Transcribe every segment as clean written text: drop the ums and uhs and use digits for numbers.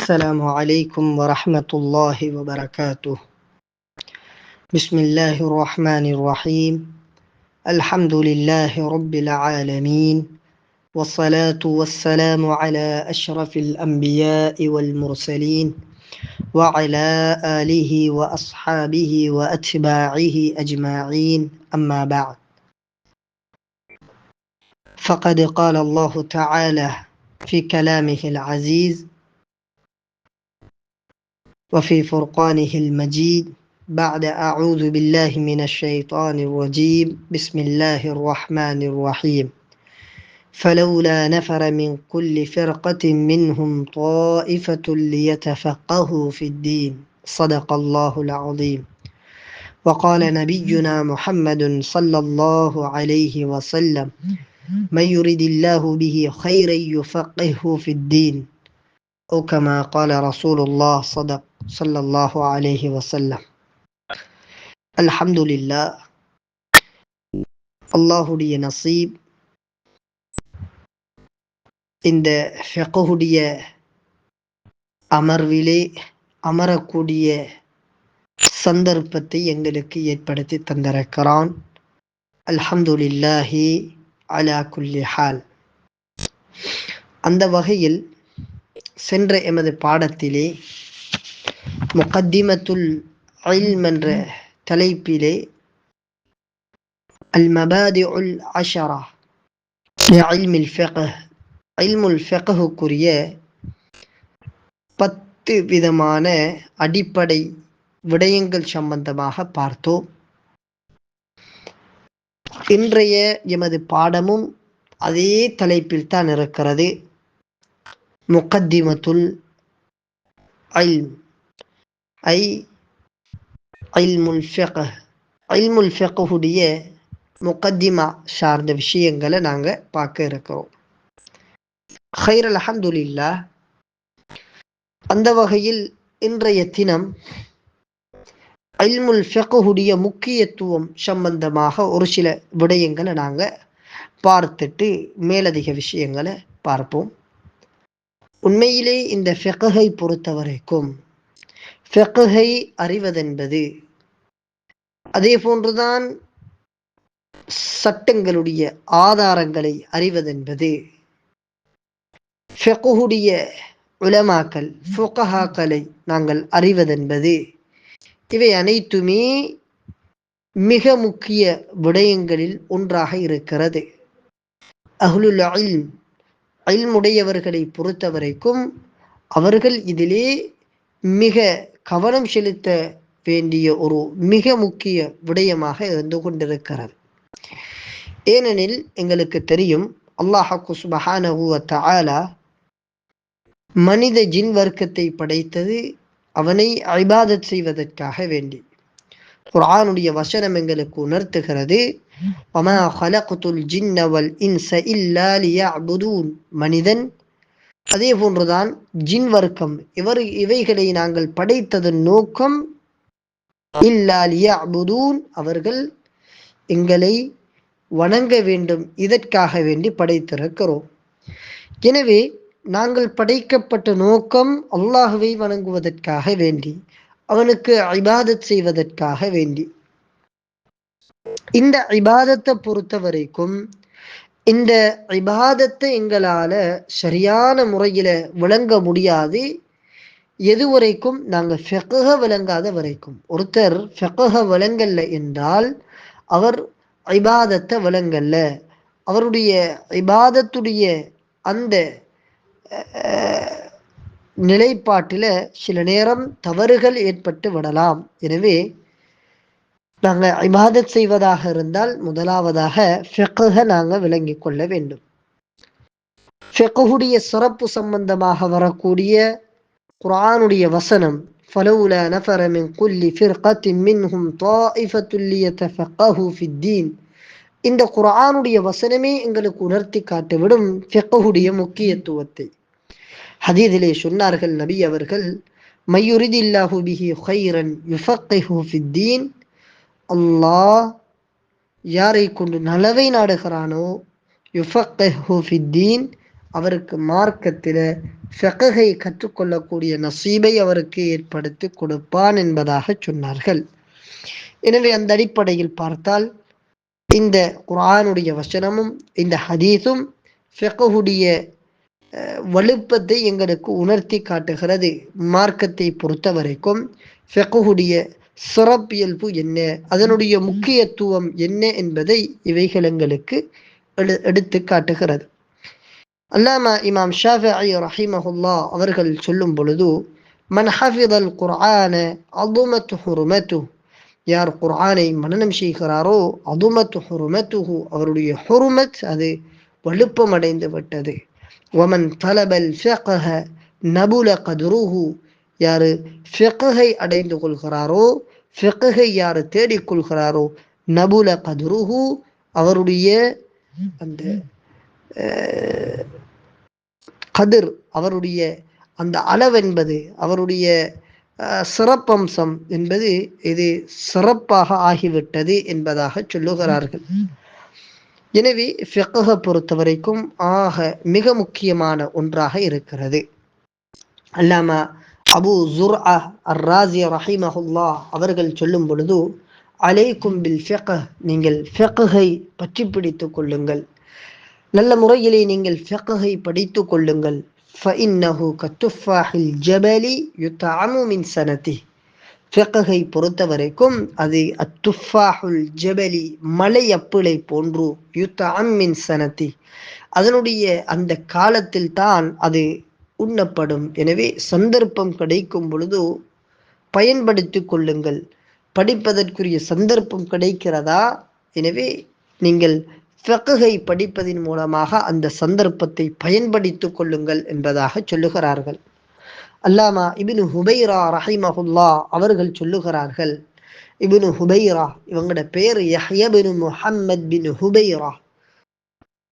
السلام عليكم ورحمة الله وبركاته. بسم الله الرحمن الرحيم. الحمد لله رب العالمين، والصلاة والسلام على أشرف الأنبياء والمرسلين وعلى آله وأصحابه وأتباعه أجمعين، أما بعد. فقد قال الله تعالى في كلامه العزيز وفي فرقانه المجيد بعد أعوذ بالله من الشيطان الرجيم بسم الله الرحمن الرحيم فلولا نفر من كل فرقة منهم طائفة ليتفقهوا في الدين صدق الله العظيم. وقال نبينا محمد صلى الله عليه وسلم من يرد الله به خيرا يفقهه في الدين أو كما قال رسول الله صلى الله عليه وسلم. அல்ஹம்துலில்லாஹ், அல்லாஹுடைய நசீப் இந்த ஃபிக்ஹுடைய அமர்விலே அமரக்கூடிய சந்தர்ப்பத்தை எங்களுக்கு ஏற்படுத்தி தந்திருக்கிறான். அல்ஹம்துலில்லாஹி அலா குல்லி ஹால். அந்த வகையில் சென்ற எமது பாடத்திலே முகத்திமத்துல் இல்ம் என்ற தலைப்பிலே அல் மபாதிஉல் அஷரா இல்முல் ஃபிக்ஹ், இல்முல் ஃபிக்ஹுக்குரிய 10 விதமான அடிப்படை விடயங்கள் சம்பந்தமாக பார்த்தோம். இன்றைய எமது பாடமும் அதே தலைப்பில் தான் இருக்கிறது. முகத்திமத்துல் இல்ம் ஐ இல்முல் ஃபிக்ஹ், இல்முல் ஃபிக்ஹுடைய முகத்திமா சார்ந்த விஷயங்களை நாங்கள் பார்க்க இருக்கிறோம். ஹைர், அல்ஹம்துலில்லாஹ். அந்த வகையில் இன்றைய தினம் இல்முல் ஃபிக்ஹுடைய முக்கியத்துவம் சம்பந்தமாக ஒரு சில விடயங்களை நாங்கள் பார்த்துட்டு மேலதிக விஷயங்களை பார்ப்போம். உண்மையிலே இந்த ஃபிக்ஹை பொறுத்த வரைக்கும் ஃபிக்ஹை அறிவதென்பது அதே போன்றுதான் சட்டங்களுடைய ஆதாரங்களை அறிவதென்பது, ஃபிக்ஹுடைய உலமாக்கள் ஃபுகஹாக்களை நாங்கள் அறிவதென்பது, இவை அனைத்துமே மிக முக்கிய விடயங்களில் ஒன்றாக இருக்கிறது. அஹ்லுல் இல்ம், இல்முடையவர்களை பொறுத்த வரைக்கும் அவர்கள் இதிலே மிக கவனம் செலுத்த வேண்டிய ஒரு மிக முக்கிய விடயமாக இருந்து கொண்டிருக்கிறது. ஏனெனில் எங்களுக்கு தெரியும், அல்லாஹ் சுப்ஹானஹு வ தஆலா மனித ஜின் வர்க்கத்தை படைத்தது அவனை இபாதத் செய்வதற்காக வேண்டி. குர்ஆனுடைய வசனம் எங்களுக்கு உணர்த்துகிறது, வமா ஹலக்துல் ஜின்ன வல் இன்ஸ இல்லா லியஅ்புதூன். மனிதன் அதே போன்றுதான் ஜின் வர்க்கம், இவைகளை நாங்கள் படைத்ததன் நோக்கம் இல்லா லியஅ்புதூன், அவர்கள் எங்களை வணங்க வேண்டும், இதற்காக வேண்டி படைத்திருக்கிறோம். எனவே நாங்கள் படைக்கப்பட்ட நோக்கம் அல்லாஹ்வை வணங்குவதற்காக வேண்டி, அவனுக்கு இபாதத் செய்வதற்காக வேண்டி. இந்த இபாதத்தை பொறுத்த வரைக்கும் இந்த இபாதத்தை எங்களால சரியான முறையில விளங்க முடியாது எதுவரைக்கும் நாங்கள் ஃபிக்ஹ விளங்காத வரைக்கும். ஒருத்தர் ஃபிக்ஹ விளங்கல்ல என்றால் அவர் இபாதத்தை விளங்கல்ல, அவருடைய இபாதத்துடைய அந்த நிலைப்பாட்டில் சில நேரம் தவறுகள் ஏற்பட்டு விடலாம். எனவே நாங்கள் இபாதத் செய்வதாக இருந்தால் முதலாவதாக ஃபிக்ஹ நாங்கள் விளங்கி கொள்ள வேண்டும். ஃபிக்ஹுடைய சிறப்பு சம்பந்தமாக வரக்கூடிய குர்ஆனுடைய வசனம், ஃபலௌலா நஃபர மின் குல்லி ஃபிர்கத்தின் மின்ஹும் தாயிஃபத்துல் லியதஃபக்கஹு ஃபித்தீன். இந்த குர்ஆனுடைய வசனமே எங்களுக்கு உணர்த்தி காட்டிவிடும் ஃபிக்ஹுடைய முக்கியத்துவத்தை. ஹதீஸிலே சொன்னார்கள் நபி அவர்கள், மய்யுரிதில்லாஹு பிஹி கைரன் யுஃபக்கிஹு ஃபித்தீன். அல்லாஹ் யாரை கொண்டு நலவை நாடுகிறானோ யுஃபக்கிஹு ஃபித்தீன், அவருக்கு மார்க்கத்தில ஃபிக்ஹை கற்றுக்கொள்ளக்கூடிய நசீபை அவருக்கு ஏற்படுத்தி கொடுப்பான் என்பதாக சொன்னார்கள். எனவே அந்த அடிப்படையில் பார்த்தால் இந்த குர்ஆனுடைய வசனமும் இந்த ஹதீஸும் ஃபிக்ஹுடைய வலுப்பத்தை எங்களுக்கு உணர்த்தி காட்டுகிறது. மார்க்கத்தை பொறுத்த வரைக்கும் ஃபிக்ஹுடைய சிறப்பியல்பு என்ன, அதனுடைய முக்கியத்துவம் என்ன என்பதை இவைகள் எங்களுக்கு எடுத்து காட்டுகிறது. அல்லாமா இமாம் ஷாஃபிஈ ரஹிமஹுல்லாஹ் அவர்கள் சொல்லும் பொழுது, மன் ஹஃபிதல் குர்ஆன அதுமத் ஹுர்மத்துஹு, யார் குர்ஆனை மனனம் செய்கிறாரோ அதுமத் ஹுர்மத்துஹு, அவருடைய ஹுர்மத் அது வலுப்பம் அடைந்து விட்டது. வமன் தலபல் ஃபிக்ஹ நபுல கதுருஹு, யாரு ஃபிக்ஹை அடைந்து கொள்கிறாரோ, ஃபிக்ஹை யாரு தேடிக்கொள்கிறாரோ, நபுல கதுருஹு, அவருடைய அந்த கதிர், அவருடைய அந்த அளவென்பது, அவருடைய சிறப்பம்சம் என்பது இது சிறப்பாக ஆகிவிட்டது என்பதாக சொல்லுகிறார்கள். எனவே ஃபிக்ஹை பொறுத்த வரைக்கும் ஆக மிக முக்கியமான ஒன்றாக இருக்கிறது. அல்லாமா அபு ஜுர்ஆ அர்-ராஸி ரஹிமஹுல்லாஹ் அவர்கள் சொல்லும் பொழுது, அலைக்கும் பில் ஃபிக்ஹ், நீங்கள் ஃபிக்ஹை பற்றி பிடித்துக் கொள்ளுங்கள், நல்ல முறையிலே நீங்கள் ஃபிக்ஹை படித்துக் கொள்ளுங்கள். ஃபஇன்னஹு கத்துஃபாஹில் ஜபலி யுத்அமு மின் சனதி, ஃபிக்ஹை பொறுத்த வரைக்கும் அது அத்துஃபாஹுல் ஜபலி, மலை அப்பிளை போன்று, யுத்அம் மின் சனதி, அதனுடைய அந்த காலத்தில் தான் அது உண்ணப்படும். எனவே சந்தர்ப்பம் கிடைக்கும் பொழுது பயன்படுத்திக் கொள்ளுங்கள். படிப்பதற்குரிய சந்தர்ப்பம் கிடைக்கிறதா, எனவே நீங்கள் ஃபிக்ஹை படிப்பதின் மூலமாக அந்த சந்தர்ப்பத்தை பயன்படுத்திக் கொள்ளுங்கள் என்பதாக சொல்லுகிறார்கள். அல்லாமா இப்னு ஹுபைரா ரஹிமஹுல்லாஹ் அவர்கள் சொல்லுகிறார்கள், இப்னு ஹுபைரா இவங்களோட பேர் யஹ்யா பின் முஹம்மத் பின் ஹுபைரா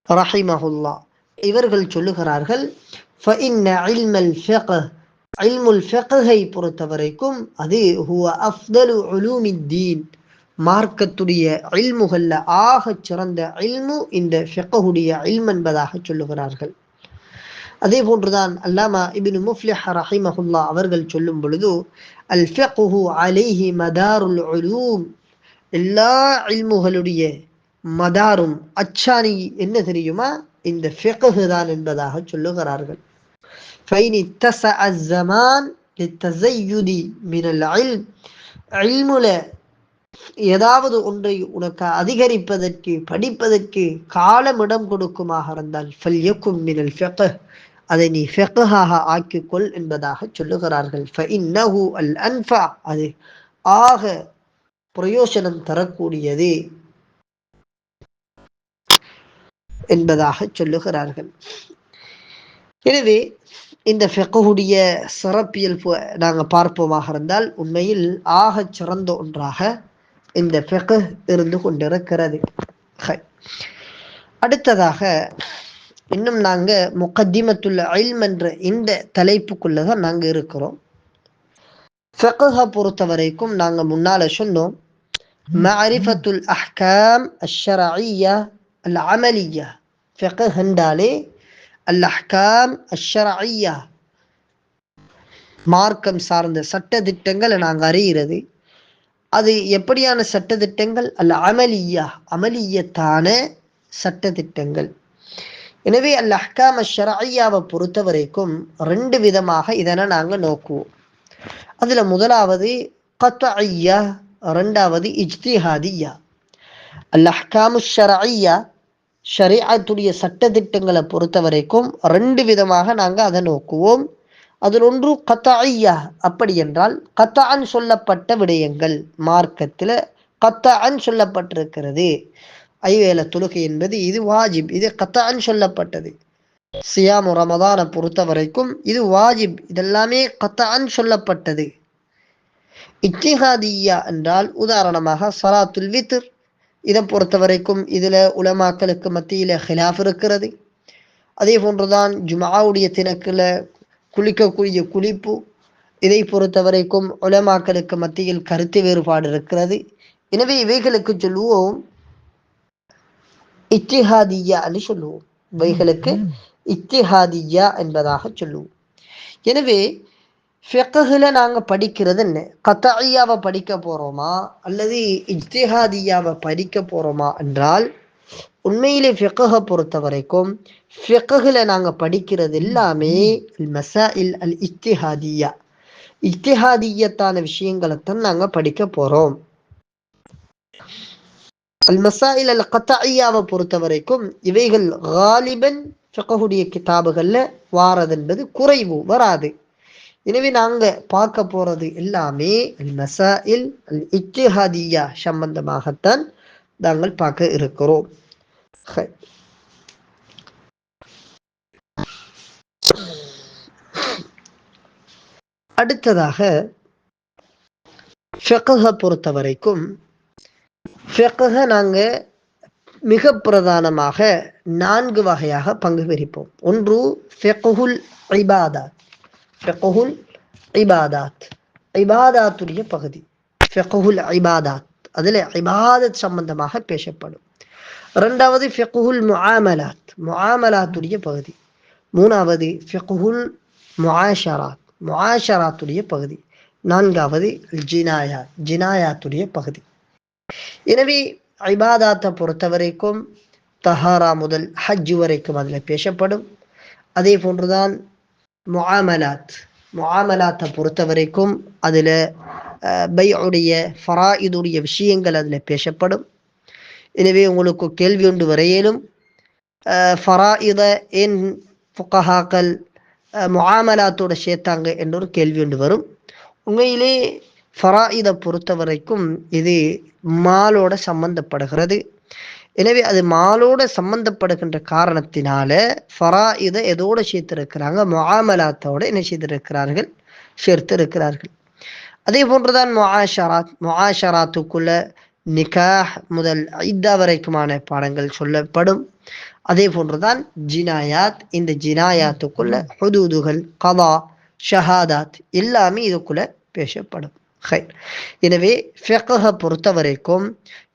ரஹிமஹுல்லாஹ், இவர்கள் சொல்லுகிறார்கள், ஃபஇன்ன இல்மல் ஃபிக்ஹ், இல்முல் ஃபிக்ஹை பொறுத்த வரைக்கும் அது ஹுவ அஃதலு உலூமித்தீன், மார்க்கத்துடைய இல்முகள்ல ஆக சிறந்த இல்மு இந்த ஃபிக்ஹுடைய இல்ம் என்பதாக சொல்லுகிறார்கள். அதே போன்றுதான் அல்லாமா இப்னு முஃப்லிஹ் ரஹிமஹுல்லாஹ் அவர்கள் சொல்லும் பொழுது, அல் ஃபிக்ஹு அலைஹி மதாருல் உலூம், எல்லா இல்முகளுடைய மதாரும் அச்சாணி என்ன தெரியுமா, இந்த ஃபிக்ஹ் தான் என்பதாக சொல்லுகிறார்கள். ஃபைன் இத்தஸஅ அஸ்ஸமான் லித்தஸய்யுதி மினல் இல்ம், இல்முல ஏதாவது ஒன்றை உனக்கு அதிகரிப்பதற்கு படிப்பதற்கு காலம் இடம் கொடுக்குமாக இருந்தால் ஃபல்யகும் மினல் ஃபிக்ஹ், அதை நீ ஃபிக்ஹாக ஆக்கிக்கொள் என்பதாக சொல்லுகிறார்கள். ஃபஇன்னஹு அல் அன்ஃபா, அது ஆக பிரயோசனம் தரக்கூடியது என்பதாக சொல்லுகிறார்கள். எனவே இந்த ஃபிக்ஹுடைய சிறப்பியல்பு நாங்கள் பார்ப்போமாக இருந்தால் உண்மையில் ஆக சிறந்த ஒன்றாக இந்த ஃபிக்ஹ் இருந்து கொண்டிருக்கிறது. அடுத்ததாக இன்னும் நாங்கள் முகத்திமத்துல் இல்ம் என்ற இந்த தலைப்புக்குள்ளதான் நாங்கள் இருக்கிறோம். ஃபிக்ஹை பொறுத்த வரைக்கும் நாங்கள் முன்னால சொன்னோம், மஅரிஃபத்துல் அஹ்காம் அஷ்ஷரஇய்யா அல் அமலிய்யா, ஃபிக்ஹ் என்றாலே அல் அஹ்காம் அஷ்ஷரஇய்யா, மார்க்கம் சார்ந்த சட்ட திட்டங்களை நாங்கள் அறிகிறது. அது எப்படியான சட்டத்திட்டங்கள், அல் அமலிய்யா, அமலியத்தான சட்டத்திட்டங்கள். எனவே அல் அஹ்காம் அஷ்ஷரஇய்யாவை பொறுத்த வரைக்கும் ரெண்டு விதமாக இதனை நாங்கள் நோக்குவோம். அதுல முதலாவது கத்இய்யா, ரெண்டாவது இஜ்திஹாதிய்யா. அல் அஹ்காம் அஷ்ஷரஇய்யா, ஷரீஅத்துடைய சட்டத்திட்டங்களை பொறுத்த வரைக்கும் ரெண்டு விதமாக நாங்கள் அதை நோக்குவோம். அதில் ஒன்று கத்இய்யா, அப்படி என்றால் கத்அன் சொல்லப்பட்ட விடயங்கள், மார்க்கத்தில் கத்அன் சொல்லப்பட்டிருக்கிறது. ஐவேள தொழுகை என்பது இது வாஜிப், இது கத்அன் சொல்லப்பட்டது. சியாமு ரமதானை பொறுத்த வரைக்கும் இது வாஜிப், இதெல்லாமே கத்அன் சொல்லப்பட்டது. இஜ்திஹாதிய்யா என்றால் உதாரணமாக ஸலாத்துல் வித்ர், இதை பொறுத்த வரைக்கும் இதுல உலமாக்களுக்கு மத்தியில ஹிலாஃப் இருக்கிறது. அதே போன்றுதான் ஜும்ஆவுடைய தினக்குல குளிக்கக்கூடிய குளிப்பு, இதை பொறுத்த வரைக்கும் உலமாக்களுக்கு மத்தியில் கருத்து வேறுபாடு இருக்கிறது. எனவே இவைகளுக்கு சொல்லுவோம் இஜ்திஹாதிய்யா என்று சொல்லுவோம். இவைகளுக்கு இத்திஹாதியா என்பதாக சொல்லுவோம். எனவே ஃபிக்ஹ்ல நாங்கள் படிக்கிறது என்ன? கத்இயாவை படிக்க போகிறோமா அல்லது இஜ்திஹாதியாவை படிக்க போகிறோமா என்றால், உண்மையிலே ஃபிக்ஹை பொறுத்த வரைக்கும் ஃபிக்ஹ்ல நாங்கள் படிக்கிறது எல்லாமே மசாயில் அல் இஜ்திஹாதியா, இஜ்திஹாதியத்தான விஷயங்களைத்தான் நாங்கள் படிக்க போகிறோம். அல் மசாயில் அல் கத்இயாவை பொறுத்த வரைக்கும் இவைகள் காலிபன் ஃபிக்ஹுடைய கிதாபுகளில் வாரது என்பது குறைவு, வராது. எனவே நாங்க பார்க்க போறது எல்லாமே அல் மசாயில் அல் இஜ்திஹாதியா சம்பந்தமாகத்தான் நாங்கள் பார்க்க இருக்கிறோம். அடுத்ததாக ஃபிக்ஹை பொறுத்த வரைக்கும் ஃபிக்ஹை நாங்க மிக பிரதானமாக 4 வகையாக பங்கு பிரிப்போம். ஒன்று ஃபிக்ஹுல் இபாதத், ஃபிக்ஹுல் இபாதத், இபாதத்துடைய பகுதி. ஃபிக்ஹுல் இபாதத், அதில் இபாதத் சம்பந்தமாக பேசப்படும். இரண்டாவது ஃபிக்ஹுல் முஆமலாத், முஆமலாத்துடைய பகுதி. மூணாவது ஃபிக்ஹுல் முஆஷராத், முஆஷராத்துடைய பகுதி. நான்காவது ஜினாயாத், ஜினாயாத்துடைய பகுதி. எனவே இபாதாத்தை பொறுத்த வரைக்கும் தஹாரா முதல் ஹஜ் வரைக்கும் அதில் பேசப்படும். அதே போன்றுதான் முஆமலாத், முஆமலாத்தை பொறுத்த வரைக்கும் அதில் பைஉடைய ஃபராயிதுடைய விஷயங்கள் அதில் பேசப்படும். எனவே உங்களுக்கு கேள்வி ஒன்று வரையிலும், ஃபராயித ஏன் ஃபுகஹாக்கள் முஆமலாத்தோட சேர்த்தாங்க என்ற ஒரு கேள்வி ஒன்று வரும். உண்மையிலே ஃபராயிதை பொறுத்த வரைக்கும் இது மாலோட சம்பந்தப்படுகிறது. எனவே அது மாலோட சம்பந்தப்படுகின்ற காரணத்தினால ஃபராயிதை எதோட சேர்த்திருக்கிறாங்க? முஆமலாத்தோட என்ன செய்திருக்கிறார்கள்? சேர்த்திருக்கிறார்கள். அதே போன்றுதான் முஆஷராத், முஆஷராத்துக்குள்ள நிகாஹ் முதல் இத்தா வரைக்குமான பாடங்கள் சொல்லப்படும். அதே போன்றுதான் ஜினாயாத், இந்த ஜினாயாத்துக்குள்ள ஹுதூதுகள், கதா, ஷஹாதாத் எல்லாமே இதுக்குள்ள பேசப்படும். எனவே ஃபிக்ஹை பொறுத்த வரைக்கும்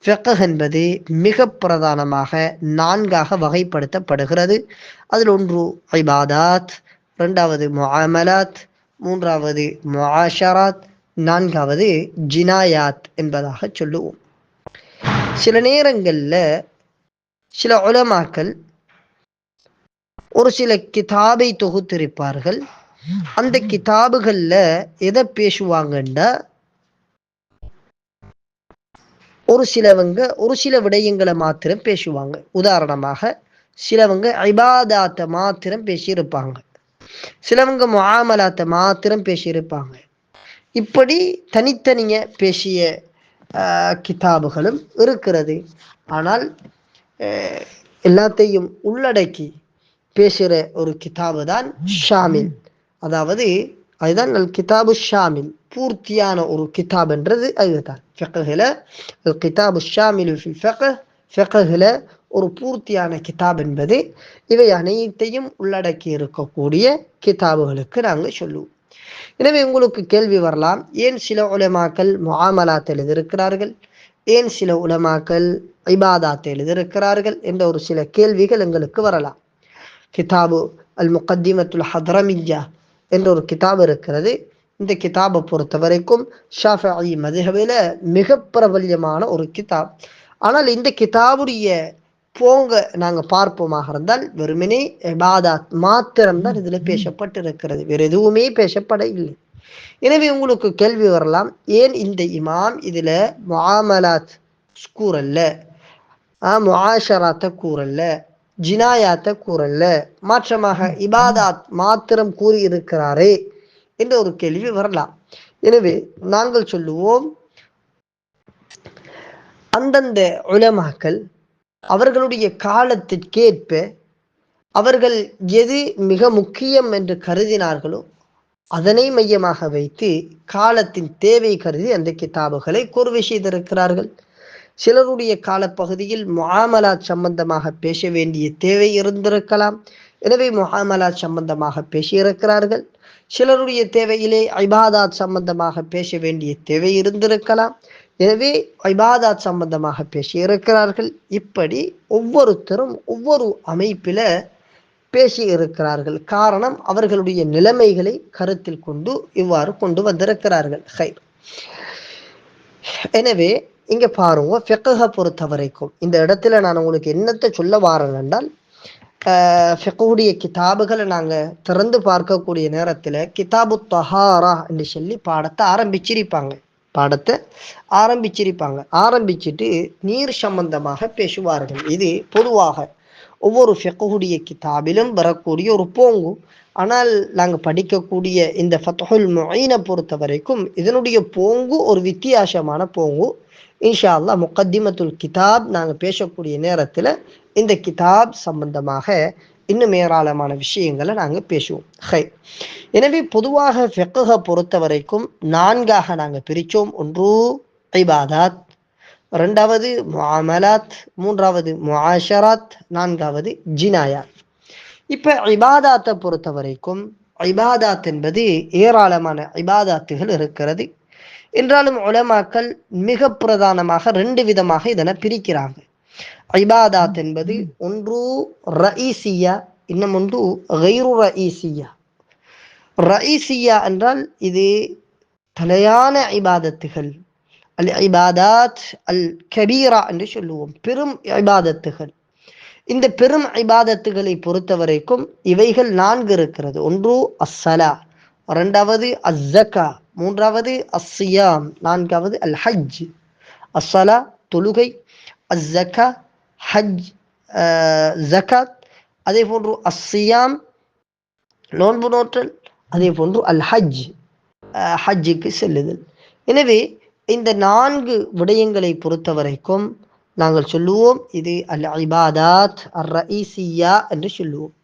ஃபிக்ஹ் என்பது மிக பிரதானமாக 4ஆக வகைப்படுத்தப்படுகிறது. அதில் ஒன்று இபாதாத், இரண்டாவது முஆமலாத், மூன்றாவது முஆஷராத், நான்காவது ஜினாயாத் என்பதாக சொல்லுவோம். சில நேரங்களில் சில உலமாக்கள் ஒரு சில கிதாபை தொகுத்திருப்பார்கள். அந்த கிதாபுகள்ல எதை பேசுவாங்கன்னா, ஒரு சில விடயங்களை மாத்திரம் பேசுவாங்க. உதாரணமாக சிலவங்க இபாதாத்தை மாத்திரம் பேசியிருப்பாங்க, சிலவங்க முஆமலாத்தை மாத்திரம் பேசியிருப்பாங்க. இப்படி தனித்தனிய பேசிய கிதாபுகளும் இருக்கிறது. ஆனால் எல்லாத்தையும் உள்ளடக்கி பேசுகிற ஒரு கிதாபு தான் ஷாமில். அதாவது அதுதான் அல் கிதாபு ஷாமில், பூர்த்தியான ஒரு கிதாப் என்றது அதுதான். ஃபிக்ஹ்ல அல் கிதாபு ஷாமில் ஃபில் ஃபிக்ஹ், ஃபிக்ஹ்ல ஒரு பூர்த்தியான கிதாப் என்பது இவை அனைத்தையும் உள்ளடக்கி இருக்கக்கூடிய கிதாபுகளுக்கு நாங்கள் சொல்லுவோம். எனவே உங்களுக்கு கேள்வி வரலாம், ஏன் சில உலமாக்கள் முஆமலாத் எழுதியிருக்கிறார்கள், ஏன் சில உலமாக்கள் இபாதாத் எழுதியிருக்கிறார்கள் என்ற ஒரு சில கேள்விகள் எங்களுக்கு வரலாம். கிதாபு அல் முகத்திமத்துல் ஹத்ரமிய்யா என்ற ஒரு கிதாப் இருக்கிறது. இந்த கிதாபை பொறுத்த வரைக்கும் ஷாஃபிஈ மذஹபில மிக பிரபல்யமான ஒரு கிதாப். ஆனால் இந்த கிதாபுடைய போங்க நாங்கள் பார்ப்போமாக இருந்தால் வெறுமனே இபாதாத் மாத்திரம்தான் இதில் பேசப்பட்டிருக்கிறது, வேறு எதுவுமே பேசப்பட இல்லை. எனவே உங்களுக்கு கேள்வி வரலாம், ஏன் இந்த இமாம் இதில் முஆமலாத் கூறல்ல, முஆஷராத்தை கூறல்ல, ஜினாயாத்தை கூறல்ல, மாற்றமாக இபாதாத் மாத்திரம் கூறியிருக்கிறாரே என்ற ஒரு கேள்வி வரலாம். எனவே நாங்கள் சொல்லுவோம், அந்தந்த உலமாக்கள் அவர்களுடைய காலத்திற்கேற்ப அவர்கள் எது மிக முக்கியம் என்று கருதினார்களோ அதனை மையமாக வைத்து காலத்தின் தேவை கருதி அந்த கிதாபுகளை கோர்வை செய்திருக்கிறார்கள். சிலருடைய காலப்பகுதியில் முஆமலாத் சம்பந்தமாக பேச வேண்டிய தேவை இருந்திருக்கலாம், எனவே முஆமலாத் சம்பந்தமாக பேசியிருக்கிறார்கள். சிலருடைய தேவையிலே இபாதாத் சம்பந்தமாக பேச வேண்டிய தேவை இருந்திருக்கலாம், எனவே இபாதாத் சம்பந்தமாக பேசியிருக்கிறார்கள். இப்படி ஒவ்வொருத்தரும் ஒவ்வொரு அமைப்பில் பேசி இருக்கிறார்கள். காரணம், அவர்களுடைய நிலைமைகளை கருத்தில் கொண்டு இவ்வாறு கொண்டு வந்திருக்கிறார்கள். எனவே இங்க பாருங்க, ஃபிக்ஹ பொறுத்த வரைக்கும் இந்த இடத்துல நான் உங்களுக்கு என்னத்தை சொல்ல வாரேன் என்றால், ஃபிக்ஹுடைய கிதாபுகளை நாங்க திறந்து பார்க்கக்கூடிய நேரத்துல கிதாபு தஹாரா என்று சொல்லி பாடத்தை ஆரம்பிச்சிட்டு நீர் சம்பந்தமாக பேசுவார்கள். இது பொதுவாக ஒவ்வொரு ஃபிக்ஹுடைய கிதாபிலும் வரக்கூடிய ஒரு போங்கு. ஆனால் நாங்கள் படிக்கக்கூடிய இந்த ஃபத்ஹுல் முஈனை பொறுத்த வரைக்கும் இதனுடைய போங்கு ஒரு வித்தியாசமான போங்கு. இன்ஷா அல்லாஹ் முகத்திமத்துல் கிதாப் நாங்கள் பேசக்கூடிய நேரத்தில் இந்த கிதாப் சம்பந்தமாக இன்னும் ஏராளமான விஷயங்களை நாங்கள் பேசுவோம். எனவே பொதுவாக ஃபிக்ஹ பொறுத்த வரைக்கும் 4ஆக நாங்கள் பிரித்தோம். ஒன்று இபாதாத், 2வது முஆமலாத், 3வது முஆஷராத், 4வது ஜினாயாத். இப்ப இபாதாத்தை பொறுத்த வரைக்கும் இபாதாத் என்பது ஏராளமான இபாதாத்துகள் இருக்கிறது. என்றாலும் உலமாக்கள் மிக பிரதானமாக 2 விதமாக இதனை பிரிக்கிறாங்க. இபாதாத் என்பது ஒன்று ரஈசியா, இன்னும் ஒன்று கைரு ரஈசியா. ரஈசியா என்றால் இது தலையான இபாதத்துகள், அல் இபாதாத் அல் கபீரா என்று சொல்லுவோம், பெரும் இபாதத்துகள். இந்த பெரும் இபாதத்துகளை பொறுத்த வரைக்கும் இவைகள் 4 இருக்கிறது. ஒன்று அஸ்ஸலா, 2வது அஸ்ஸகா, 3வது அஸ்ஸியாம், 4வது அல் ஹஜ். அஸ்ஸலா தொழுகை, அஸ்ஸகா ஹஜ் ஜகாத், அதே போன்று அஸ்ஸியாம் நோன்பு நோற்றல், அதே போன்று அல் ஹஜ் ஹஜ்ஜுக்கு செல்லுதல். எனவே இந்த 4 விடயங்களை பொறுத்த வரைக்கும் நாங்கள் சொல்லுவோம் இது அல் இபாதாத் அர் ரஈசியா என்று சொல்லுவோம்.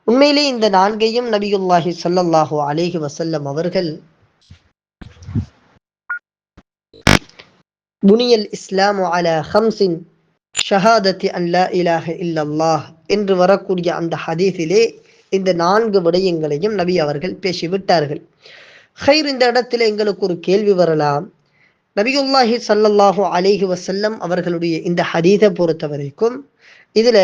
உண்மையிலே இந்த 4ஐயும் நபியுல்லாஹி ஸல்லல்லாஹு அலைஹி வஸல்லம் அவர்கள் புனியல் இஸ்லாமு அலா ஹம்ஸின் ஷஹாதத்தி அன் லா இலாஹ இல்லல்லாஹ் என்று வரக்கூடிய அந்த ஹதீஸிலே இந்த 4 விடயங்களையும் நபி அவர்கள் பேசிவிட்டார்கள். இந்த இடத்துல எங்களுக்கு ஒரு கேள்வி வரலாம். நபியுல்லாஹி ஸல்லல்லாஹு அலைஹி வஸல்லம் அவர்களுடைய இந்த ஹதீஸை பொறுத்த வரைக்கும் இதுல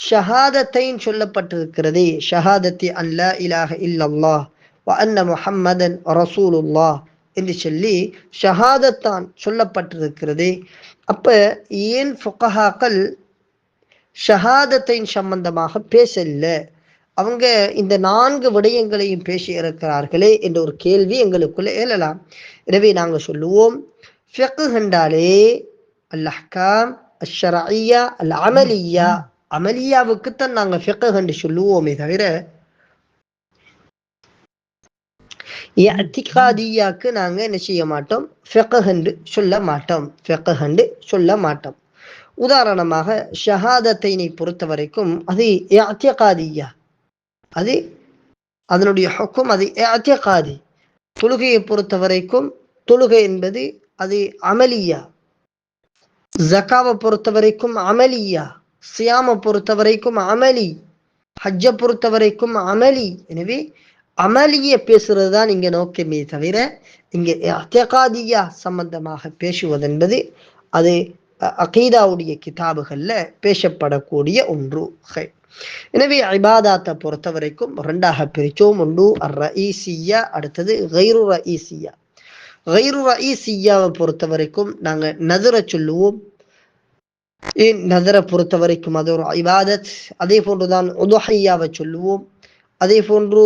ஷஹாதத்தைன் சொல்லப்பட்டிருக்கிறதே, ஷஹாதத்தி அன் லா இலாஹ இல்லல்லாஹ் வ அன்ன முஹம்மதன் ரசூலுல்லாஹ் என்று சொல்லி ஷஹாதத்தான் சொல்லப்பட்டிருக்கிறதே. அப்ப ஏன் ஃபுகஹாக்கள் ஷஹாதத்தின் சம்பந்தமாக பேசல, அவங்க இந்த 4 விடயங்களையும் பேசி இருக்கிறார்களே என்ற ஒரு கேள்வி எங்களுக்குள்ள எழலாம். எனவே நாங்கள் சொல்லுவோம், ஃபிக்ஹ் என்றாலே அல் அஹ்காம் அஷ்ஷரஇய்யா அல் அமலியா, அமலியாவுக்குத்தான் நாங்கள் ஃபிக்ஹ் என்று சொல்லுவோமே தவிர இஅ்திகாதியாக்கு நாங்கள் என்ன செய்ய மாட்டோம், ஃபிக்ஹ் என்று சொல்ல மாட்டோம். உதாரணமாக ஷஹாதத்தைனை பொறுத்த வரைக்கும் அது இஅ்திகாதியா, அது அதனுடைய ஹுக்கும் அது இஅ்திகாதி. தொழுகையை பொறுத்த வரைக்கும் தொழுகை என்பது அது அமலியா, ஜகாவை பொறுத்த வரைக்கும் அமலியா, சியாமை பொறுத்த வரைக்கும் அமலி, ஹஜ்ஜை பொறுத்த வரைக்கும் அமலி. எனவே அமலிய பேசுறது தான் இங்க நோக்கமே தவிர இங்க இஅ்திகாதியா சம்பந்தமாக பேசுவதென்பது அது அகீதாவுடைய கிதாபுகள்ல பேசப்படக்கூடிய ஒன்று. எனவே இபாதாத்தை பொறுத்த வரைக்கும் 2ஆக பிரிச்சோம். ஒன்று அர் ரஈசியா, அடுத்தது கைரு ரஈசியா. கைரு ரஈசியாவை பொறுத்த வரைக்கும் நாங்க நதுரை சொல்லுவோம். நதுரை பொறுத்த வரைக்கும் அது ஒரு இபாதத். அதே போன்றுதான் உதுஹியாவை சொல்லுவோம், அதே போன்று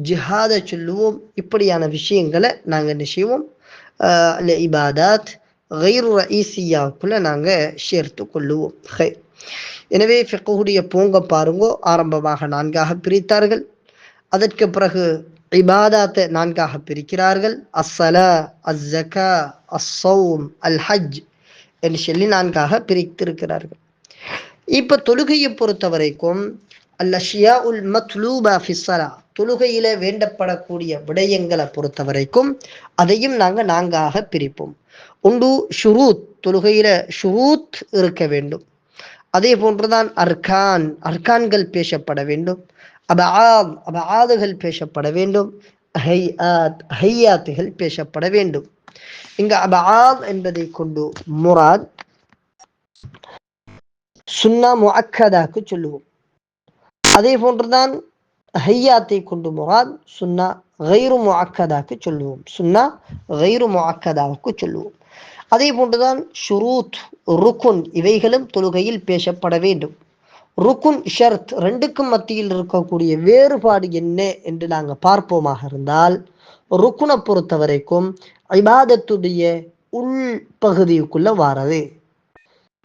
ஜிஹாதை சொல்லுவோம். இப்படியான விஷயங்களை நாங்க என்ன செய்வோம், இபாதாத் கைரு ரஈசியாவுக்குள்ள நாங்க சேர்த்து கொள்ளுவோம். எனவே ஃபிக்ஹுடைய போங்க பாருங்கோ, ஆரம்பமாக 4ஆக பிரித்தார்கள். அதற்கு பிறகு இபாதாத்தை 4ஆக பிரிக்கிறார்கள். அஸ்ஸலா, அஸ்ஸகா, அஸ்ஸௌம், அல் ஹஜ் என்று சொல்லி 4ஆக பிரித்திருக்கிறார்கள். இப்ப தொழுகையை பொறுத்த வரைக்கும் அல் அஷ்யாஉல் மத்லூபா ஃபிஸ்ஸலா, தொழுகையில வேண்டப்படக்கூடிய விடயங்களை பொறுத்த வரைக்கும் அதையும் நாங்க 4ஆக பிரிப்போம். ஒன்று ஷுரூத், தொழுகையில ஷுரூத் இருக்க வேண்டும். அதே போன்றுதான் அர்கான், அர்கான்கள் பேசப்பட வேண்டும். அபஆதுகள் பேசப்பட வேண்டும். ஹையாத்துகள் பேசப்பட வேண்டும். இங்க அபஆத் என்பதை கொண்டு முராத் சுன்னா முஅக்கதாக்கு சொல்லுவோம். அதே போன்றுதான் ஹையாத்தை கொண்டு முராத் சுன்னா கைரு முஅக்கதாக்கு சொல்லுவோம். சுன்னா கைரு முஅக்கதாவுக்கு சொல்லுவோம். அதே போன்றுதான் ஷுரூத், ருக்குன் இவைகளும் தொழுகையில் பேசப்பட வேண்டும். ருக்குன் ஷர்த் ரெண்டுக்கும் மத்தியில் இருக்கக்கூடிய வேறுபாடு என்ன என்று நாங்கள் பார்ப்போமாக இருந்தால், ருக்குனை பொறுத்த வரைக்கும் இபாதத்துடைய உள் பகுதிக்குள்ள வாரது.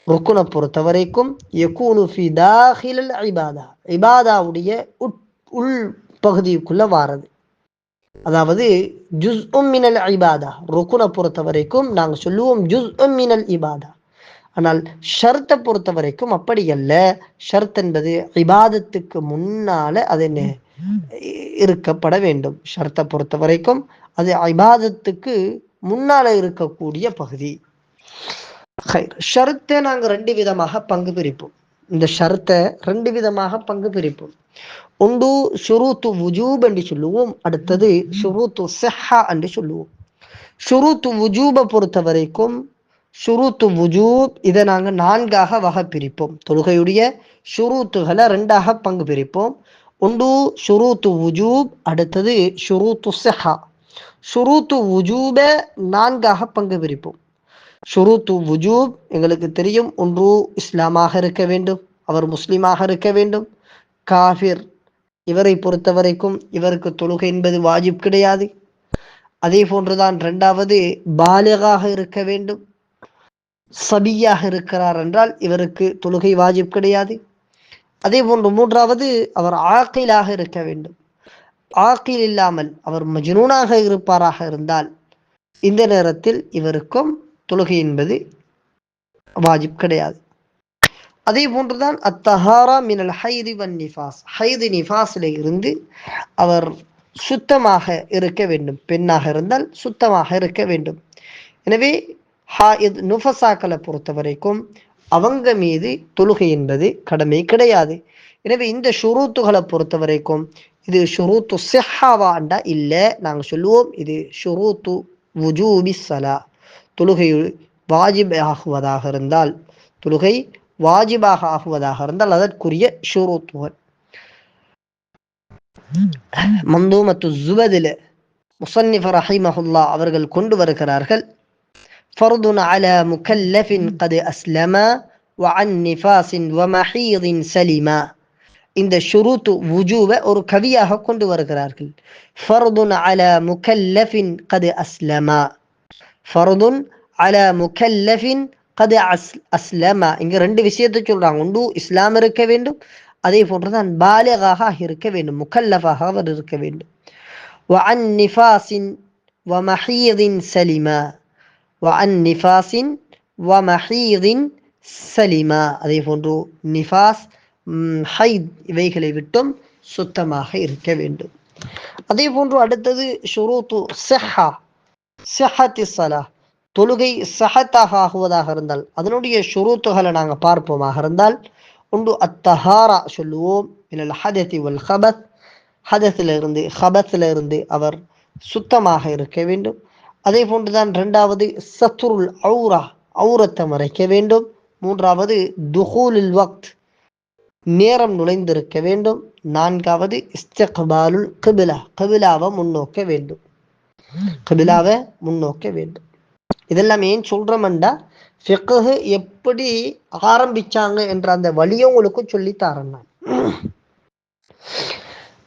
ருக்குனை பொறுத்த வரைக்கும் யகூனு ஃபி தாஹில் இபாதா, இபாதாவுடைய உள் பகுதிக்குள்ள வாரது. அதாவது ஜுஸ்உம் மினல் இபாதா. ருக்குனை பொறுத்த வரைக்கும் நாங்கள் சொல்லுவோம் ஜுஸ்உம் மினல் இபாதா. ஆனால் ஷர்த்தை பொறுத்த வரைக்கும் அப்படி அல்ல. ஷர்த் என்பது இபாதத்துக்கு முன்னால அது என்ன இருக்கப்பட வேண்டும். ஷர்த்தை பொறுத்த வரைக்கும் அது இபாதத்துக்கு முன்னால இருக்கக்கூடிய பகுதி. ஷர்த்தை நாங்கள் ரெண்டு விதமாக பங்கு பிரிப்போம். இந்த ஷர்த்தை ரெண்டு விதமாக பங்கு பிரிப்போம். ஒன்று ஷுரூத்து வுஜூப் என்று சொல்லுவோம், அடுத்தது ஷுரூத்து ஸிஹ்ஹா என்று சொல்லுவோம். ஷுரூத்து வுஜூபை பொறுத்த வரைக்கும் ஷுரூத்து வுஜூப் இதை நாங்கள் நான்காக வகை பிரிப்போம். தொழுகையுடைய ஷுரூத்துகளை ரெண்டாக பங்கு பிரிப்போம். ஒன்று ஷுரூத்து வுஜூப், அடுத்தது ஷுரூத்து ஸிஹ்ஹா. ஷுரூத்து வுஜூபை நான்காக பங்கு பிரிப்போம். ஷுரூத்து வுஜூப் எங்களுக்கு தெரியும், ஒன்று இஸ்லாமாக இருக்க வேண்டும், அவர் முஸ்லீமாக இருக்க வேண்டும். காஃபிர் இவரை பொறுத்த வரைக்கும் இவருக்கு தொழுகை என்பது வாஜிப் கிடையாது. அதே போன்றுதான் இரண்டாவது பாலிகாக இருக்க வேண்டும். சபியாக இருக்கிறார் என்றால் இவருக்கு தொழுகை வாஜிப் கிடையாது. அதே போன்று மூன்றாவது அவர் ஆக்கிலாக இருக்க வேண்டும். ஆக்கில் இல்லாமல் அவர் மஜ்னூனாக இருப்பாராக இருந்தால் இந்த நேரத்தில் இவருக்கும் தொழுகை என்பது வாஜிப் கிடையாது. அதே போன்றுதான் அத்தஹாரா மினல் ஹைதி வன் நிஃபாஸ். ஹைது நிஃபாஸில் இருந்து அவர் சுத்தமாக இருக்க வேண்டும். பெண்ணாக இருந்தால் சுத்தமாக இருக்க வேண்டும். எனவே ஹாயித் நுஃபசாக்களை பொறுத்த வரைக்கும் அவங்க மீது தொழுகை என்பது கடமை கிடையாது. எனவே இந்த ஷுரூத்துகளை பொறுத்த வரைக்கும் இது ஷுரூத்து ஸிஹ்ஹாவாண்டா இல்லை, நாங்கள் சொல்லுவோம் இது ஷுரூத்து வுஜூபி ஸலா. தொழுகை வாஜிப் ஆகுவதாக இருந்தால், தொழுகை வாஜிபாக ஆகுவதாக இருந்தால் அதற்குரிய ஷுரூத்துகள். மந்தூமத்து ஜுபதில் முஸன்னிஃப் ரஹிமஹுல்லா அவர்கள் கொண்டு வருகிறார்கள், ஃபர்துன் அலா முகல்லஃபின் கத் அஸ்லமா வஅன் நிஃபாஸின் வமஹீதின் சலிமா. இந்த ஷுரூத்து வுஜூபை ஒரு கவியாக கொண்டு வருகிறார்கள். ஃபர்துன் அலா முகல்லஃபின் கத் அஸ்லமா, ஃபர்துன் அலா முகல்லஃபின் கத் அஸ்லமா. இங்க ரெண்டு விஷயத்தை சொல்றாங்க. ஒன்று இஸ்லாம் இருக்க வேண்டும், அதே போன்றுதான் பாலிகாக இருக்க வேண்டும், முகல்லஃபாக அவர் இருக்க வேண்டும். வஅன் நிஃபாஸின் வமஹீதின் சலிமா, வஅன் நிஃபாஸின் வமஹீதின் சலிமா. அதே போன்று நிஃபாஸ், ஹைத் இவைகளை விட்டும் சுத்தமாக இருக்க வேண்டும். அதே போன்று அடுத்தது ஷுரூத்து ஸிஹ்ஹா, ஸிஹ்ஹத்தி ஸலா. தொழுகை சஹத்தாக ஆகுவதாக இருந்தால் அதனுடைய ஷுரூத்துகளை நாங்கள் பார்ப்போமாக இருந்தால், ஒன்று அத்தஹாரா சொல்லுவோம் மினல் ஹதத்தி வல் ஹபத். ஹதத்திலிருந்து ஹபத்திலிருந்து அவர் சுத்தமாக இருக்க வேண்டும். அதே போன்றுதான் இரண்டாவது சத்ருல் ஔரா, ஔரத்தை மறைக்க வேண்டும். மூன்றாவது துஹூலுல் வக்த், நேரம் நுழைந்திருக்க வேண்டும். நான்காவது இஸ்திக்பாலுல் கிபிலா, கிபிலாவை முன்னோக்க வேண்டும், கிபிலாவை முன்னோக்க வேண்டும். இதெல்லாம் ஏன் சொல்றோம்டா, ஃபிக்ஹ் எப்படி ஆரம்பிச்சாங்க என்ற அந்த வழியை உங்களுக்கு சொல்லித்தாரேன் நான்.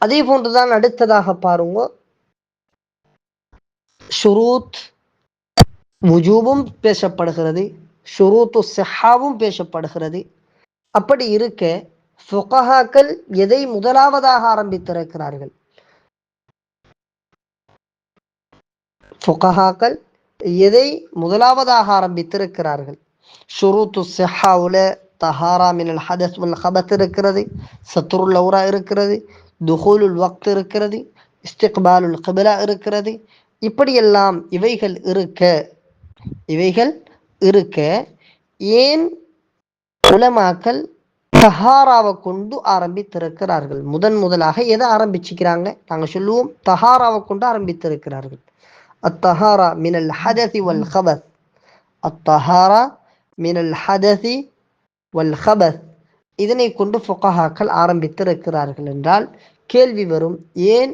அதே போன்றுதான் அடுத்ததாக பாருங்க, ஷுரூத் வுஜூபும் பேசப்படுகிறது, ஷுரூத்து ஸிஹ்ஹாவும் பேசப்படுகிறது. அப்படி இருக்க ஃபுகஹாக்கள் எதை முதலாவதாக ஆரம்பித்திருக்கிறார்கள்? ஃபுகஹாக்கள் எதை முதலாவதாக ஆரம்பித்திருக்கிறார்கள்? ஷுரூத்து ஸிஹ்ஹாவுல தஹாரா மினல் ஹதஸ் வல் ஹபத் இருக்கிறது, சத்ருல் ஔரா இருக்கிறது, துஹூலுல் வக்த் இருக்கிறது, இஸ்திக்பாலுல் கிபிலா இருக்கிறது. இப்படியெல்லாம் இவைகள் இருக்க ஏன் உலமாக்கள் தஹாராவை கொண்டு ஆரம்பித்திருக்கிறார்கள்? முதலாக எதை ஆரம்பிச்சுக்கிறாங்க? நாங்கள் சொல்லுவோம் தஹாராவை கொண்டு ஆரம்பித்திருக்கிறார்கள். அத்தஹாரா மினல் ஹதஸி வல் ஹபஸ், அத்தஹாரா மினல் ஹதஸி வல் ஹபஸ். இதனை கொண்டு ஃபுகஹாக்கள் ஆரம்பித்திருக்கிறார்கள் என்றால் கேள்வி வரும், ஏன்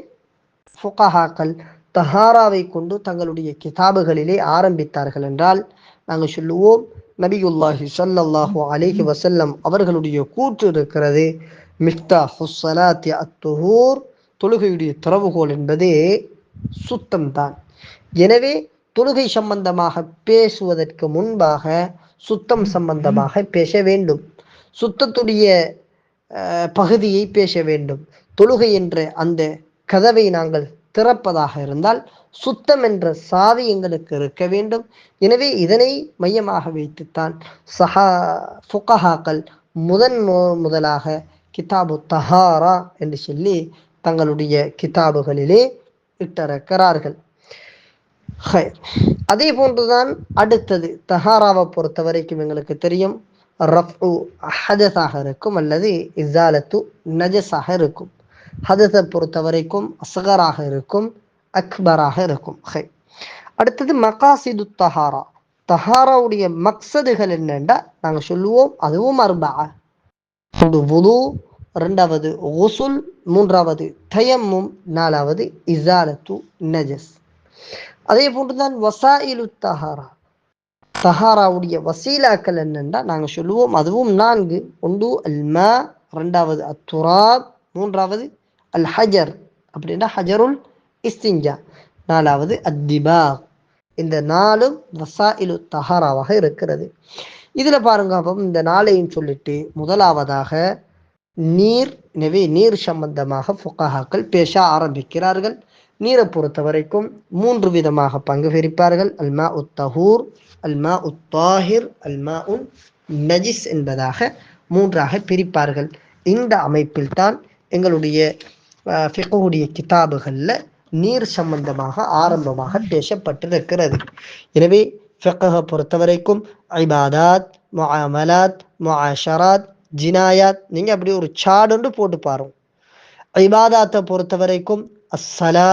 ஃபுகஹாக்கள் தஹாராவை கொண்டு தங்களுடைய கிதாபுகளிலே ஆரம்பித்தார்கள் என்றால் நாங்கள் சொல்லுவோம், நபியுல்லாஹி ஸல்லல்லாஹு அலைஹி வஸல்லம் அவர்களுடைய கூற்று இருக்கிறது, மிஃப்தாஹுஸ் ஸலாத்தி அத்-துஹூர், தொழுகையுடைய திறவுகோல் என்பதே சுத்தம்தான். எனவே தொழுகை சம்பந்தமாக பேசுவதற்கு முன்பாக சுத்தம் சம்பந்தமாக பேச வேண்டும், சுத்தத்துடைய பகுதியை பேச வேண்டும். தொழுகை என்ற அந்த கதவை நாங்கள் திறப்பதாக இருந்தால் சுத்தம் என்ற சாவி எங்களுக்கு இருக்க வேண்டும். எனவே இதனை மையமாக வைத்துத்தான் ஃபுகஹாக்கள் முதலாக கிதாபு தஹாரா என்று சொல்லி தங்களுடைய கிதாபுகளிலே இட்டிருக்கிறார்கள். அதே போன்றுதான் அடுத்தது தஹாராவை பொறுத்த வரைக்கும் எங்களுக்கு தெரியும், ரஃபு ஹதஸாக இருக்கும் அல்லது இஸாலத்து நஜஸாக இருக்கும். ஹதஸை பொறுத்த வரைக்கும் அஸ்கராக இருக்கும், அக்பராக இருக்கும். அடுத்தது மகாசிது தஹாரா, தஹாராவுடைய மக்சதுகள் என்னென்றா நாங்கள் சொல்லுவோம், அதுவும் அர்பா. வுது, ரெண்டாவது குஸ்ல், மூன்றாவது தயம்மும், நாலாவது இஸாலத்து நஜஸ். அதே போன்றுதான் வசாயிலு தஹாரா, தஹாராவுடைய வசீலாக்கள் என்னென்றா நாங்கள் சொல்லுவோம், அதுவும் 4. ஒன்று அல்மா, ரெண்டாவது அத்துராப், மூன்றாவது அல் ஹஜர் அப்படின்னா ஹஜருல் இஸ்திஞ்சா, நாலாவது அத்திபாக். இந்த 4 வசாயிலு தஹாராவாக இருக்கிறது. இதில் பாருங்க, அப்போ இந்த 4ஐயும் சொல்லிட்டு முதலாவதாக நீர். எனவே நீர் சம்பந்தமாக ஃபுகஹாக்கள் பேச ஆரம்பிக்கிறார்கள். நீரை பொறுத்த வரைக்கும் 3 விதமாக பங்கு பிரிப்பார்கள், அல்மா உத் தஹூர், அல்மா உத் தாஹிர், அல்மா உன் நஜிஸ் என்பதாக 3ஆக பிரிப்பார்கள். இந்த அமைப்பில் தான் எங்களுடைய ஃபிக்ஹுடைய கிதாபுகளில் நீர் சம்பந்தமாக ஆரம்பமாக பேசப்பட்டிருக்கிறது. எனவே ஃபிக்ஹை பொறுத்த வரைக்கும் இபாதாத், முஆமலாத், முஆஷராத், ஜினாயாத், நீங்கள் அப்படி ஒரு சார்ட் போட்டு பாருங்க. இபாதாத்தை பொறுத்த வரைக்கும் அஸ்ஸலா,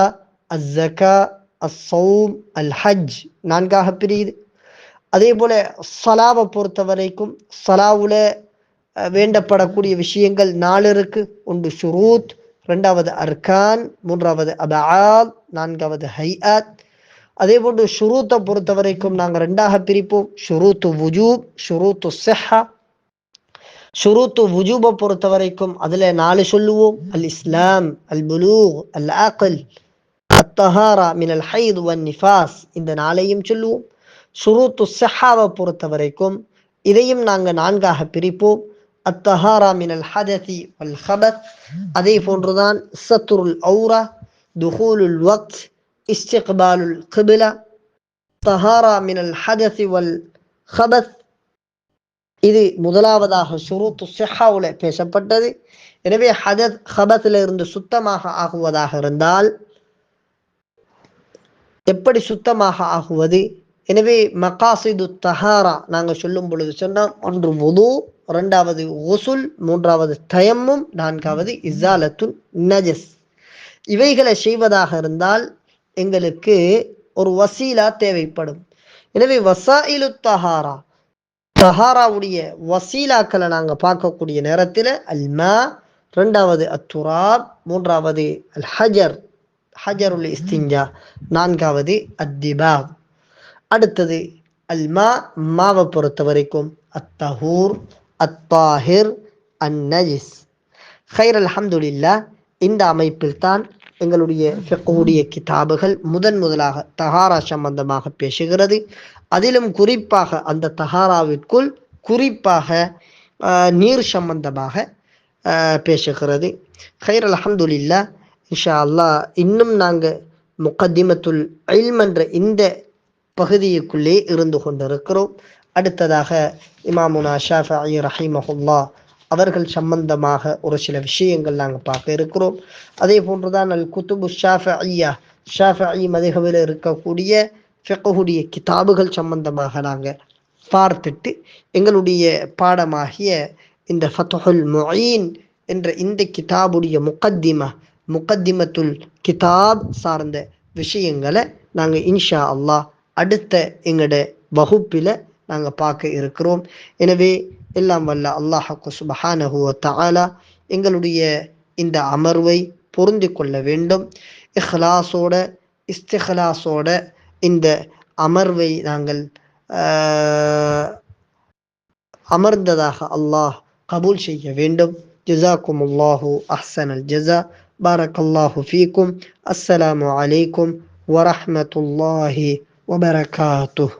அஸ்ஸகா, அஸ்ஸௌம், அல் ஹஜ் 4ஆக பிரியுது. அதே போல ஸலாவை பொறுத்த வரைக்கும் ஸலாவுல வேண்டப்படக்கூடிய விஷயங்கள் 4 இருக்கு. ஒன்று ஷுரூத், ரெண்டாவது அர்கான், மூன்றாவது அபஆத், நான்காவது ஹைஆத். அதே போன்று ஷுரூத்தை பொறுத்த வரைக்கும் நாங்கள் 2ஆக பிரிப்போம், ஷுரூத்து வுஜூப், ஷுரூத்து ஸிஹ்ஹா. ஷுரூத்து வுஜூபை பொறுத்த வரைக்கும் அதில் 4 சொல்லுவோம், அல் இஸ்லாம், அல் புலூக், அல் அக்ல், அத்தஹாரா மினல் ஹைத் வன் நிஃபாஸ், இந்த 4ஐயும் சொல்லுவோம். ஷுரூத்து ஸிஹ்ஹாவை பொறுத்த வரைக்கும் இதையும் நாங்கள் 4ஆக பிரிப்போம், அத்தஹாரா மினல் ஹதஸி வல் ஹபத். அதே போன்றுதான் சத்ருல் ஔரா, துஹூலுல் வக்த், இஸ்திக்பாலுல் கிப்லா, தஹாரா மினல் ஹதஸி வல் ஹபத். இது முதலாவதாக ஷுரூத்து ஸிஹ்ஹாவுல பேசப்பட்டது. எனவே ஹதத் ஹபத்தில் இருந்து சுத்தமாக ஆகுவதாக இருந்தால் எப்படி சுத்தமாக ஆகுவது? எனவே மகாசிது தஹாரா நாங்கள் சொல்லும் பொழுது சொன்னோம், ஒன்று வுது, ரெண்டாவது குஸ்ல், மூன்றாவது தயம்மும், நான்காவது இஸாலத்து நஜஸ். இவைகளை செய்வதாக இருந்தால் எங்களுக்கு ஒரு வசீலா தேவைப்படும். எனவே வசாயிலு தஹாரா, தஹாராவுடைய வசீலாக்களை நாங்கள் பார்க்கக்கூடிய நேரத்தில் அல்மா, ரெண்டாவது அத்துராப், மூன்றாவது அல் ஹஜர், ஹஜருல் இஸ்திஞ்சா, நான்காவது அத்திபாக். அடுத்தது அல்மா, மாவை பொறுத்த வரைக்கும் அத்தஹூர், அத்தாஹிர், அந்நஜிஸ். ஹைர், அல்ஹம்துலில்லாஹ். இந்த அமைப்பில் தான் எங்களுடைய ஃபிக்ஹுடைய கிதாபுகள் முதலாக தஹாரா சம்பந்தமாக பேசுகிறது. அதிலும் குறிப்பாக அந்த தஹாராவிற்குள் குறிப்பாக நீர் சம்பந்தமாக பேசுகிறது. ஹைர், அல்ஹம்துலில்லாஹ். இன்ஷா அல்லாஹ் இன்னும் நாங்கள் முகத்திமத்துல் இல்ம் என்ற இந்த பகுதிக்குள்ளே இருந்து கொண்டிருக்கிறோம். அடுத்ததாக இமாமுனா ஷாஃபிஈ ரஹிமஹுல்லாஹ் அவர்கள் சம்பந்தமாக ஒரு சில விஷயங்கள் நாங்கள் பார்க்க இருக்கிறோம். அதே போன்றுதான் அல் குத்துபு ஷாஃபிஈயா, ஷாஃபிஈ மதுஹபில் இருக்கக்கூடிய ஃபிக்ஹுடைய கிதாபுகள் சம்பந்தமாக நாங்கள் பார்த்துட்டு எங்களுடைய பாடமாகிய இந்த ஃபத்ஹுல் முஈன் என்ற இந்த கிதாபுடைய முகத்திமத்துல் கிதாப் சார்ந்த விஷயங்களை நாங்கள் இன்ஷா அல்லாஹ் அடுத்த எங்களோட வகுப்பில் நாங்கள் பார்க்க இருக்கிறோம். எனவே எல்லாம் வல்ல அல்லாஹ் சுப்ஹானஹு வ தஆலா எங்களுடைய இந்த அமர்வை பொருந்தி கொள்ள வேண்டும். இஹ்லாஸோட இஸ்திஹ்லாஸோட இந்த அமர்வை நாங்கள் அமர்ந்ததாக அல்லாஹ் கபூல் செய்ய வேண்டும். ஜஸாக்குமுல்லாஹு அஹ்ஸனல் ஜஸா. பாரக்கல்லாஹு ஃபீக்கும். அஸ்ஸலாமு அலைக்கும் வரஹ்மத்துல்லாஹி வபரகாத்துஹ்.